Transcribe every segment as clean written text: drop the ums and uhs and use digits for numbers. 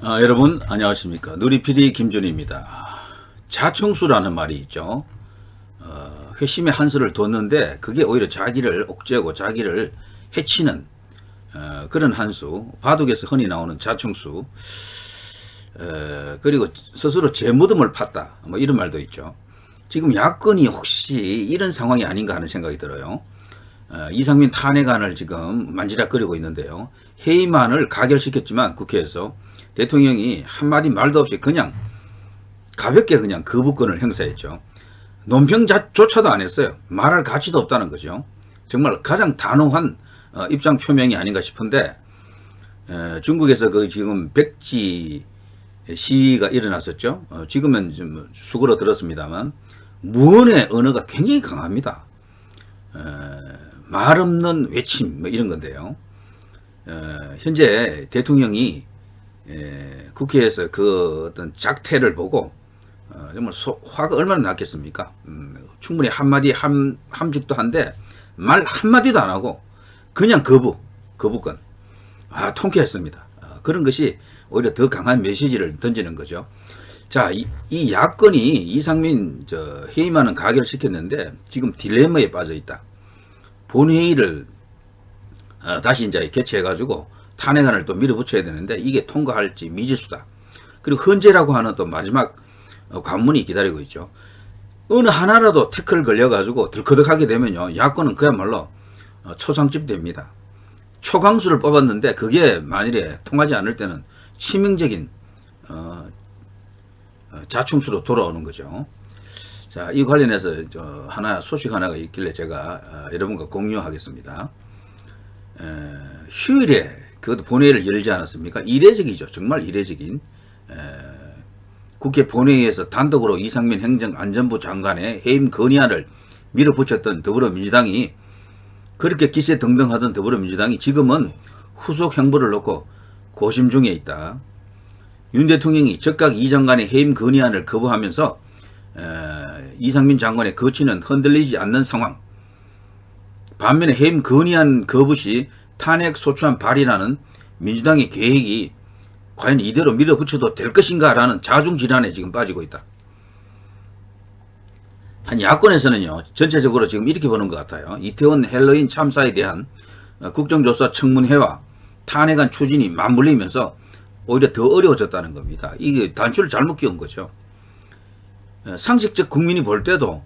여러분 안녕하십니까. 누리PD 김준희입니다. 자충수라는 말이 있죠. 회심의 한수를 뒀는데 그게 오히려 자기를 옥죄고 자기를 해치는 그런 한수, 바둑에서 흔히 나오는 자충수. 그리고 스스로 제 무덤을 팠다, 뭐 이런 말도 있죠. 지금 야권이 혹시 이런 상황이 아닌가 하는 생각이 들어요. 이상민 탄핵안을 지금 만지작거리고 있는데요. 해임안을 가결시켰지만 국회에서 대통령이 한마디 말도 없이 그냥 가볍게 그냥 거부권을 행사했죠. 논평조차도 안 했어요. 말할 가치도 없다는 거죠. 정말 가장 단호한 입장 표명이 아닌가 싶은데, 중국에서 그 지금 백지 시위가 일어났었죠. 지금은 좀 수그러들었습니다만 무언의 언어가 굉장히 강합니다. 말 없는 외침 뭐 이런 건데요. 현재 대통령이 국회에서 그 어떤 작태를 보고 정말 화가 얼마나 났겠습니까? 충분히 한마디 함직도 한데 말 한마디도 안 하고 그냥 거부권. 통쾌했습니다. 그런 것이 오히려 더 강한 메시지를 던지는 거죠. 자, 이 야권이 이상민 해임안은 가결시켰는데 지금 딜레마에 빠져 있다. 본회의를 다시 이제 개최해가지고 탄핵안을 또 밀어붙여야 되는데 이게 통과할지 미지수다. 그리고 헌재라고 하는 또 마지막 관문이 기다리고 있죠. 어느 하나라도 태클 걸려가지고 들커덕하게 되면요, 야권은 그야말로 초상집 됩니다. 초강수를 뽑았는데 그게 만일에 통하지 않을 때는 치명적인 자충수로 돌아오는 거죠. 자, 이 관련해서 소식 하나가 있길래 제가 여러분과 공유하겠습니다. 휴일에 그 본회의를 열지 않았습니까? 이례적이죠. 정말 이례적인. 국회 본회의에서 단독으로 이상민 행정안전부 장관의 해임 건의안을 밀어붙였던 더불어민주당이, 그렇게 기세등등하던 더불어민주당이 지금은 후속 행보를 놓고 고심 중에 있다. 윤 대통령이 즉각 이 장관의 해임 건의안을 거부하면서 이상민 장관의 거취는 흔들리지 않는 상황. 반면에 해임 건의안 거부 시 탄핵 소추안 발의라는 민주당의 계획이 과연 이대로 밀어붙여도 될 것인가라는 자중질환에 지금 빠지고 있다. 한 야권에서는요, 전체적으로 지금 이렇게 보는 것 같아요. 이태원 헬로윈 참사에 대한 국정조사 청문회와 탄핵안 추진이 맞물리면서 오히려 더 어려워졌다는 겁니다. 이게 단추를 잘못 끼운 거죠. 상식적 국민이 볼 때도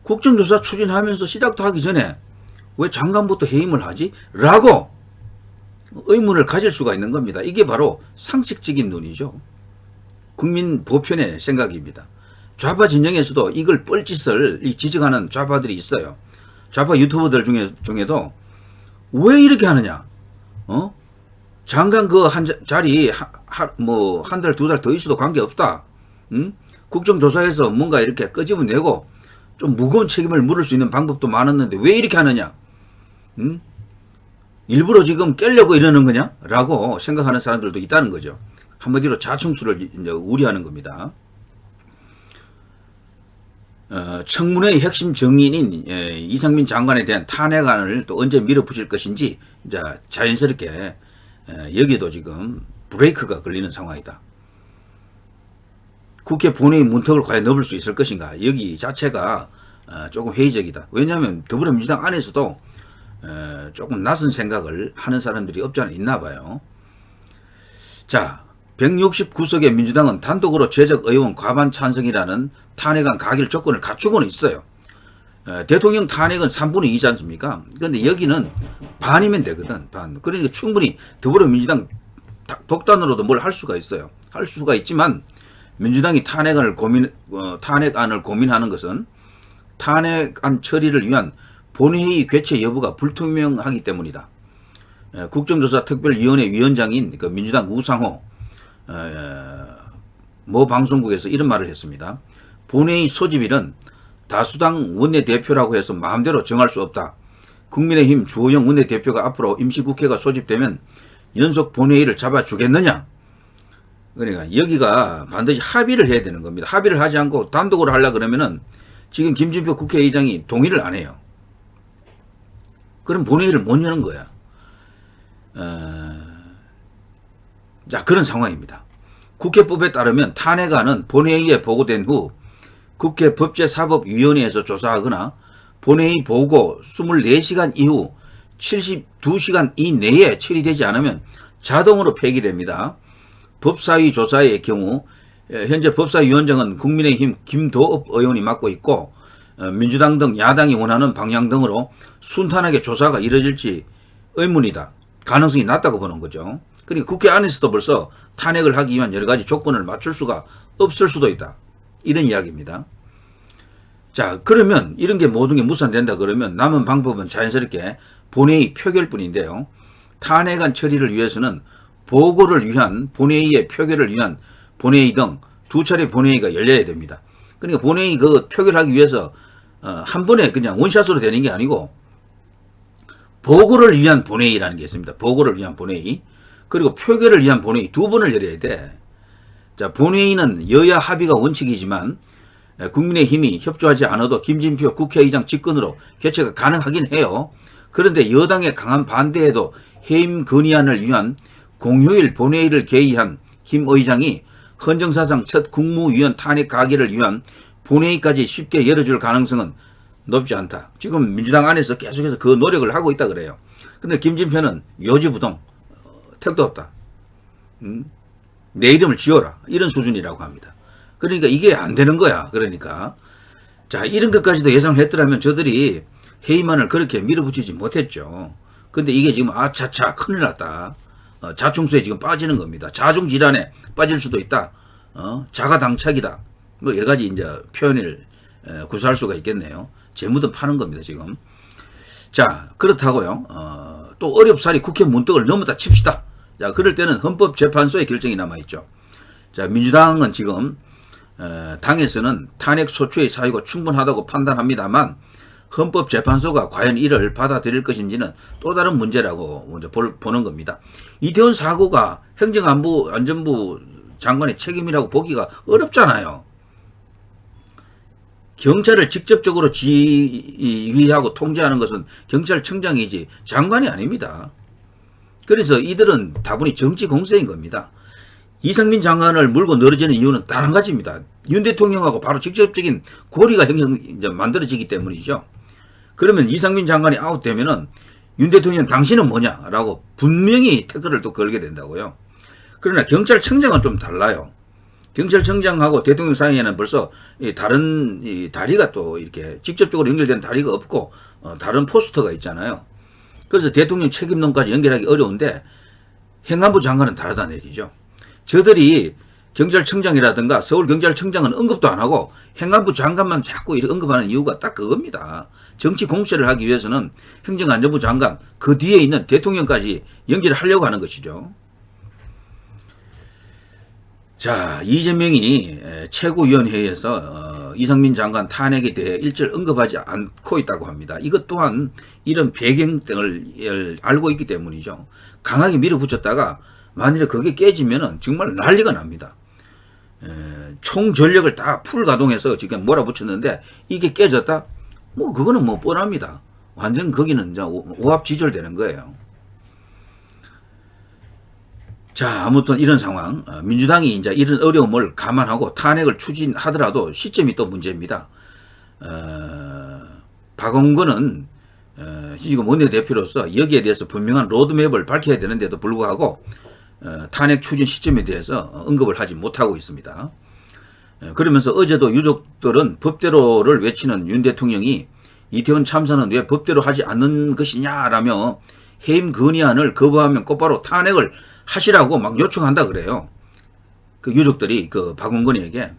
국정조사 추진하면서 시작도 하기 전에 왜 장관부터 해임을 하지? 라고 의문을 가질 수가 있는 겁니다. 이게 바로 상식적인 눈이죠. 국민 보편의 생각입니다. 좌파 진영에서도 이걸 뻘짓을 지적하는 좌파들이 있어요. 좌파 유튜버들 중에도 왜 이렇게 하느냐? 장관 그 자리 한 달, 두 달 더 있어도 관계없다. 국정조사에서 뭔가 이렇게 끄집어내고 좀 무거운 책임을 물을 수 있는 방법도 많았는데 왜 이렇게 하느냐? 일부러 지금 깨려고 이러는 거냐? 라고 생각하는 사람들도 있다는 거죠. 한마디로 자충수를 이제 우려하는 겁니다. 청문회의 핵심 정인인 이상민 장관에 대한 탄핵안을 또 언제 밀어붙일 것인지 이제 자연스럽게 여기도 지금 브레이크가 걸리는 상황이다. 국회 본회의 문턱을 과연 넘을 수 있을 것인가? 여기 자체가 조금 회의적이다. 왜냐하면 더불어민주당 안에서도 조금 낯선 생각을 하는 사람들이 없지 않아 있나 봐요. 자, 169석의 민주당은 단독으로 제적 의원 과반 찬성이라는 탄핵안 가결 조건을 갖추고는 있어요. 대통령 탄핵은 3분의 2지 않습니까? 그런데 여기는 반이면 되거든. 반. 그러니까 충분히 더불어민주당 독단으로도 뭘 할 수가 있어요. 할 수가 있지만 민주당이 탄핵안을 고민하는 것은 탄핵안 처리를 위한 본회의 개최 여부가 불투명하기 때문이다. 국정조사 특별위원회 위원장인 그 민주당 우상호 모 방송국에서 이런 말을 했습니다. 본회의 소집일은 다수당 원내대표라고 해서 마음대로 정할 수 없다. 국민의힘 주호영 원내대표가 앞으로 임시국회가 소집되면 연속 본회의를 잡아주겠느냐? 그러니까 여기가 반드시 합의를 해야 되는 겁니다. 합의를 하지 않고 단독으로 하려고 그러면은 지금 김진표 국회의장이 동의를 안 해요. 그럼 본회의를 못 여는 거야. 자, 그런 상황입니다. 국회법에 따르면 탄핵안은 본회의에 보고된 후 국회 법제사법위원회에서 조사하거나 본회의 보고 24시간 이후 72시간 이내에 처리되지 않으면 자동으로 폐기됩니다. 법사위 조사의 경우 현재 법사위원장은 국민의힘 김도읍 의원이 맡고 있고 민주당 등 야당이 원하는 방향 등으로 순탄하게 조사가 이뤄질지 의문이다. 가능성이 낮다고 보는 거죠. 그러니까 국회 안에서도 벌써 탄핵을 하기 위한 여러 가지 조건을 맞출 수가 없을 수도 있다. 이런 이야기입니다. 자, 그러면 이런 게 모든 게 무산된다 그러면 남은 방법은 자연스럽게 본회의 표결뿐인데요. 탄핵안 처리를 위해서는 보고를 위한 본회의의 표결을 위한 본회의 등 두 차례 본회의가 열려야 됩니다. 그러니까 본회의 그 표결하기 위해서 한 번에 그냥 원샷으로 되는 게 아니고 보고를 위한 본회의라는 게 있습니다. 보고를 위한 본회의 그리고 표결을 위한 본회의 두 번을 열어야 돼. 자, 본회의는 여야 합의가 원칙이지만 국민의힘이 협조하지 않아도 김진표 국회의장 직권으로 개최가 가능하긴 해요. 그런데 여당의 강한 반대에도 해임 건의안을 위한 공휴일 본회의를 개의한 김 의장이 헌정사상 첫 국무위원 탄핵 가결을 위한 본회의까지 쉽게 열어줄 가능성은 높지 않다. 지금 민주당 안에서 계속해서 그 노력을 하고 있다 그래요. 그런데 김진표는 요지부동 택도 없다. 내 이름을 지어라. 이런 수준이라고 합니다. 그러니까 이게 안 되는 거야. 그러니까 자, 이런 것까지도 예상을 했더라면 저들이 해임안을 그렇게 밀어붙이지 못했죠. 근데 이게 지금 아차차 큰일 났다. 자충수에 지금 빠지는 겁니다. 자중질환에 빠질 수도 있다. 자가당착이다. 뭐 여러 가지 이제 표현을 구사할 수가 있겠네요. 재무든 파는 겁니다, 지금. 자, 그렇다고요. 또 어렵사리 국회 문턱을 넘었다 칩시다. 자, 그럴 때는 헌법재판소의 결정이 남아있죠. 자, 민주당은 지금 당에서는 탄핵 소추의 사유가 충분하다고 판단합니다만 헌법재판소가 과연 이를 받아들일 것인지는 또 다른 문제라고 먼저 보는 겁니다. 이태원 사고가 행정안전부 장관의 책임이라고 보기가 어렵잖아요. 경찰을 직접적으로 지휘하고 통제하는 것은 경찰청장이지 장관이 아닙니다. 그래서 이들은 다분히 정치 공세인 겁니다. 이상민 장관을 물고 늘어지는 이유는 단 한 가지입니다. 윤 대통령하고 바로 직접적인 고리가 만들어지기 때문이죠. 그러면 이상민 장관이 아웃되면은 윤 대통령 당신은 뭐냐라고 분명히 태클을 또 걸게 된다고요. 그러나 경찰청장은 좀 달라요. 경찰청장하고 대통령 사이에는 벌써 다른 다리가 또 이렇게 직접적으로 연결된 다리가 없고 다른 포스터가 있잖아요. 그래서 대통령 책임론까지 연결하기 어려운데 행안부 장관은 다르다는 얘기죠. 저들이 경찰청장이라든가 서울경찰청장은 언급도 안 하고 행안부 장관만 자꾸 이렇게 언급하는 이유가 딱 그겁니다. 정치 공세를 하기 위해서는 행정안전부 장관 그 뒤에 있는 대통령까지 연결하려고 하는 것이죠. 자, 이재명이 최고위원회에서 이상민 장관 탄핵에 대해 일절 언급하지 않고 있다고 합니다. 이것 또한 이런 배경 등을 알고 있기 때문이죠. 강하게 밀어붙였다가 만일에 그게 깨지면은 정말 난리가 납니다. 총 전력을 다 풀 가동해서 지금 몰아붙였는데 이게 깨졌다? 뭐 그거는 뭐 뻔합니다. 완전 거기는 이제 오합지졸되는 거예요. 자, 아무튼 이런 상황, 민주당이 이제 이런 어려움을 감안하고 탄핵을 추진하더라도 시점이 또 문제입니다. 박홍근은 지금 원내대표로서 여기에 대해서 분명한 로드맵을 밝혀야 되는데도 불구하고 탄핵 추진 시점에 대해서 언급을 하지 못하고 있습니다. 그러면서 어제도 유족들은 법대로를 외치는 윤 대통령이 이태원 참사는 왜 법대로 하지 않는 것이냐라며 해임 건의안을 거부하면 곧바로 탄핵을 하시라고 막 요청한다 그래요. 그 유족들이 그 박홍근에게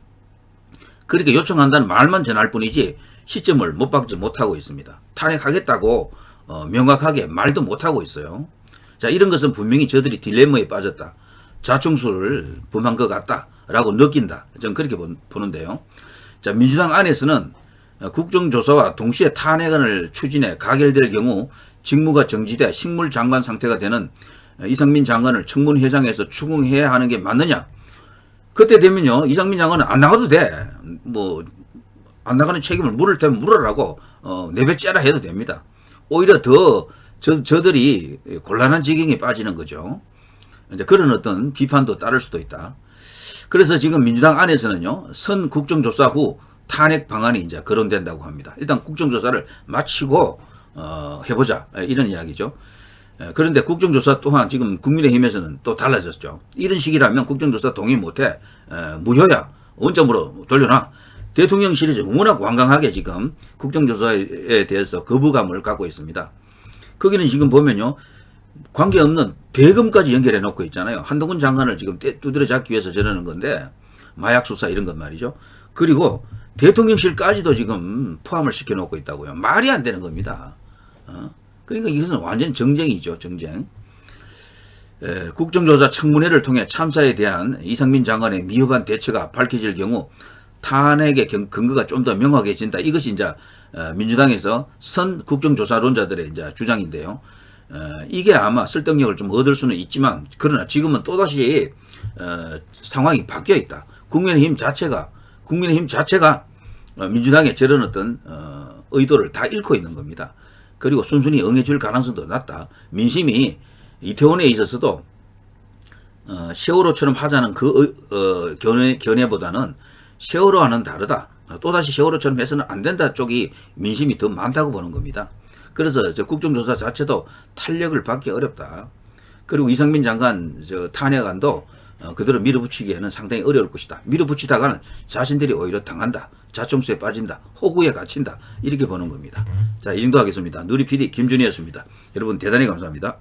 그렇게 요청한다는 말만 전할 뿐이지 시점을 못 박지 못하고 있습니다. 탄핵하겠다고 명확하게 말도 못하고 있어요. 자, 이런 것은 분명히 저들이 딜레마에 빠졌다. 자충수를 범한 것 같다라고 느낀다. 저는 그렇게 보는데요. 자, 민주당 안에서는 국정조사와 동시에 탄핵안을 추진해 가결될 경우 직무가 정지돼 식물장관 상태가 되는 이상민 장관을 청문회장에서 추궁해야 하는 게 맞느냐. 그때 되면요, 이상민 장관은 안 나가도 돼. 뭐 안 나가는 책임을 물을 테면 물으라고 내뱉자라 해도 됩니다. 오히려 더 저들이 곤란한 지경에 빠지는 거죠. 이제 그런 어떤 비판도 따를 수도 있다. 그래서 지금 민주당 안에서는요, 선 국정조사 후 탄핵 방안이 이제 거론된다고 합니다. 일단 국정조사를 마치고 해보자, 이런 이야기죠. 그런데 국정조사 또한 지금 국민의힘에서는 또 달라졌죠. 이런 식이라면 국정조사 동의 못해, 무효야, 원점으로 돌려놔. 대통령실이 워낙 완강하게 지금 국정조사에 대해서 거부감을 갖고 있습니다. 거기는 지금 보면요, 관계없는 대검까지 연결해 놓고 있잖아요. 한동훈 장관을 지금 두드려 잡기 위해서 저러는 건데, 마약 수사 이런 것 말이죠. 그리고 대통령실까지도 지금 포함을 시켜 놓고 있다고요. 말이 안 되는 겁니다. 그러니까 이것은 완전 정쟁이죠, 정쟁. 국정조사 청문회를 통해 참사에 대한 이상민 장관의 미흡한 대처가 밝혀질 경우 탄핵의 근거가 좀 더 명확해진다. 이것이 이제 민주당에서 선 국정조사론자들의 이제 주장인데요. 이게 아마 설득력을 좀 얻을 수는 있지만, 그러나 지금은 또다시 상황이 바뀌어 있다. 국민의힘 자체가 민주당의 저런 어떤 의도를 다 잃고 있는 겁니다. 그리고 순순히 응해줄 가능성도 낮다. 민심이 이태원에 있어서도 세월호처럼 하자는 그 견해보다는 세월호와는 다르다. 또다시 세월호처럼 해서는 안 된다 쪽이 민심이 더 많다고 보는 겁니다. 그래서 저 국정조사 자체도 탄력을 받기 어렵다. 그리고 이상민 장관 탄핵안도 그대로 밀어붙이기에는 상당히 어려울 것이다. 밀어붙이다가는 자신들이 오히려 당한다. 자충수에 빠진다. 호구에 갇힌다. 이렇게 보는 겁니다. 자, 이 정도 하겠습니다. 누리 PD 김준희였습니다. 여러분 대단히 감사합니다.